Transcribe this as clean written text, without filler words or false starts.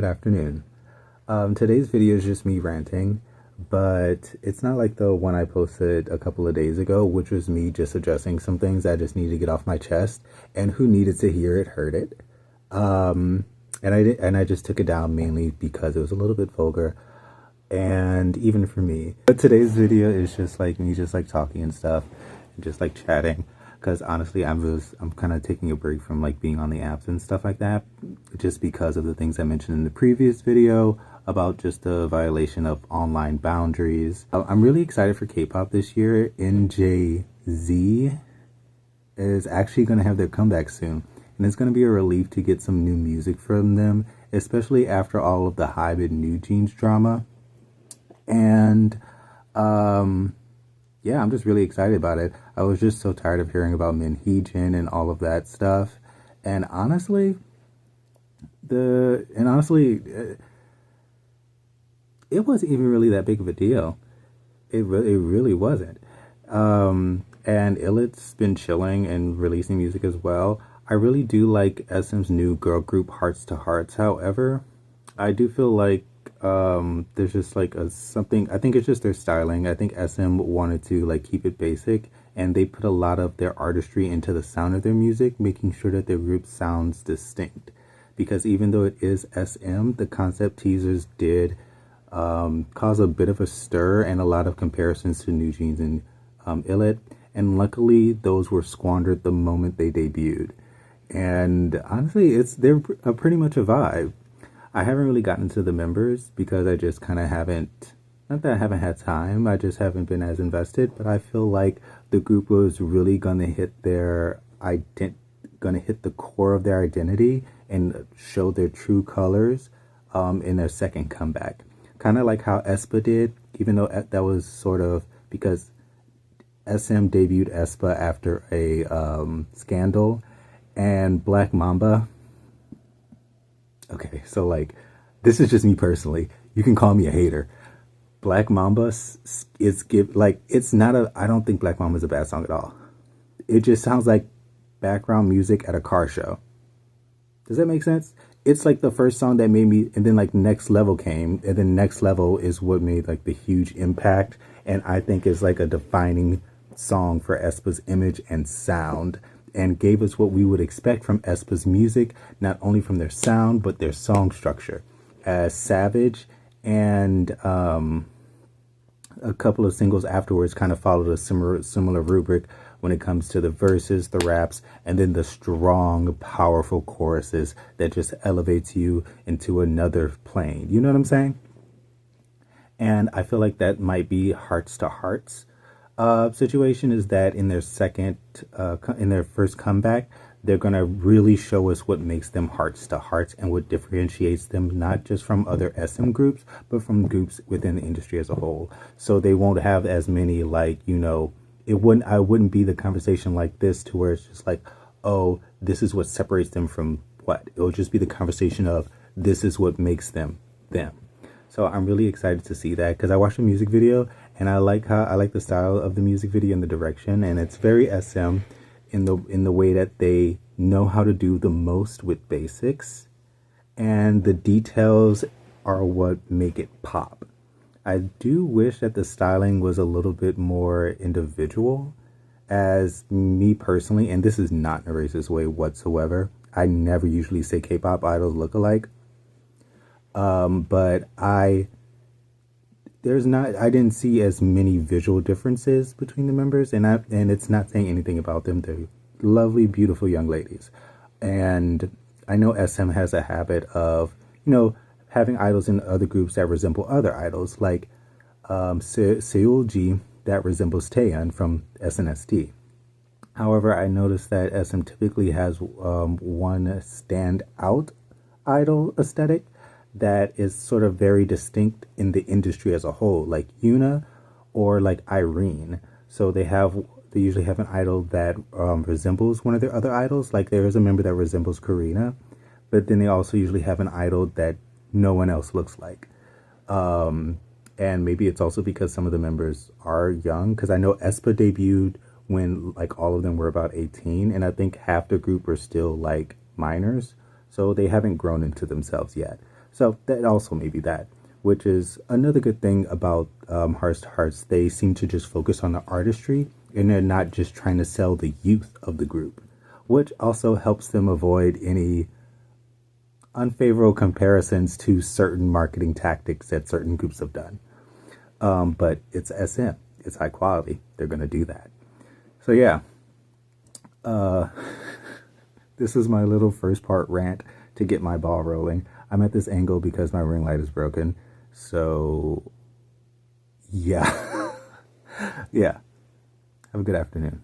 afternoon. Today's video is just me ranting, but it's not like the one I posted a couple of days ago, which was me just addressing some things I just needed to get off my chest, and who needed to hear it heard it. And I just took it down mainly because it was a little bit vulgar, and even for me. But today's video is just like me just like talking and stuff, and just like chatting. Because honestly, I'm kind of taking a break from like being on the apps and stuff like that, just because of the things I mentioned in the previous video about just the violation of online boundaries. I'm really excited for K-pop this year. NJZ is actually going to have their comeback soon, and it's going to be a relief to get some new music from them, especially after all of the Hybe and New Jeans drama. And yeah, I'm just really excited about it. I was just so tired of hearing about Minheejin and all of that stuff. And honestly, it wasn't even really that big of a deal. It really wasn't. And Illit's been chilling and releasing music as well. I really do like SM's new girl group Hearts to Hearts. However, I do feel like there's just like something. I think it's just their styling. I think SM wanted to like keep it basic, and they put a lot of their artistry into the sound of their music, making sure that their group sounds distinct. Because even though it is SM, the concept teasers did cause a bit of a stir and a lot of comparisons to New Jeans and Illit, and luckily those were squandered the moment they debuted. And honestly, they're pretty much a vibe. I haven't really gotten to the members because I just kind of haven't, not that I haven't had time, I just haven't been as invested, but I feel like the group was really going to hit the core of their identity and show their true colors in their second comeback. Kind of like how aespa did, even though that was sort of because SM debuted aespa after a scandal, and Black Mamba. Okay, so like, this is just me personally. You can call me a hater. Black Mamba I don't think Black Mamba is a bad song at all. It just sounds like background music at a car show. Does that make sense? It's like the first song that made me, and then like Next Level came, and then Next Level is what made like the huge impact, and I think is like a defining song for aespa's image and sound, and gave us what we would expect from aespa's music, not only from their sound, but their song structure. As Savage and a couple of singles afterwards kind of followed a similar rubric when it comes to the verses, the raps, and then the strong, powerful choruses that just elevates you into another plane. You know what I'm saying? And I feel like that might be Hearts to Hearts. Situation is that in their first comeback, they're going to really show us what makes them Hearts to Hearts and what differentiates them not just from other SM groups, but from groups within the industry as a whole. So they won't have as many, like, you know, I wouldn't be the conversation like this to where it's just like, oh, this is what separates them from what. It will just be the conversation of this is what makes them them. So I'm really excited to see that, because I watched the music video and I like the style of the music video and the direction, and it's very SM in the way that they know how to do the most with basics, and the details are what make it pop. I do wish that the styling was a little bit more individual. As me personally, and this is not in a racist way whatsoever, I never usually say K-pop idols look alike. But I didn't see as many visual differences between the members, and it's not saying anything about them. They're lovely, beautiful young ladies. And I know SM has a habit of, you know, having idols in other groups that resemble other idols, like Seulgi that resembles Taeyeon from SNSD. However, I noticed that SM typically has one standout idol aesthetic that is sort of very distinct in the industry as a whole, like Yuna or like Irene. So they usually have an idol that resembles one of their other idols. Like there is a member that resembles Karina, but then they also usually have an idol that no one else looks like. And maybe it's also because some of the members are young, because I know aespa debuted when like all of them were about 18, and I think half the group are still like minors, so they haven't grown into themselves yet. So that also may be that, which is another good thing about Hearts to Hearts. They seem to just focus on the artistry, and they're not just trying to sell the youth of the group, which also helps them avoid any unfavorable comparisons to certain marketing tactics that certain groups have done. But it's SM, it's high quality. They're going to do that. So yeah, this is my little first part rant to get my ball rolling. I'm at this angle because my ring light is broken. So yeah, yeah. Have a good afternoon.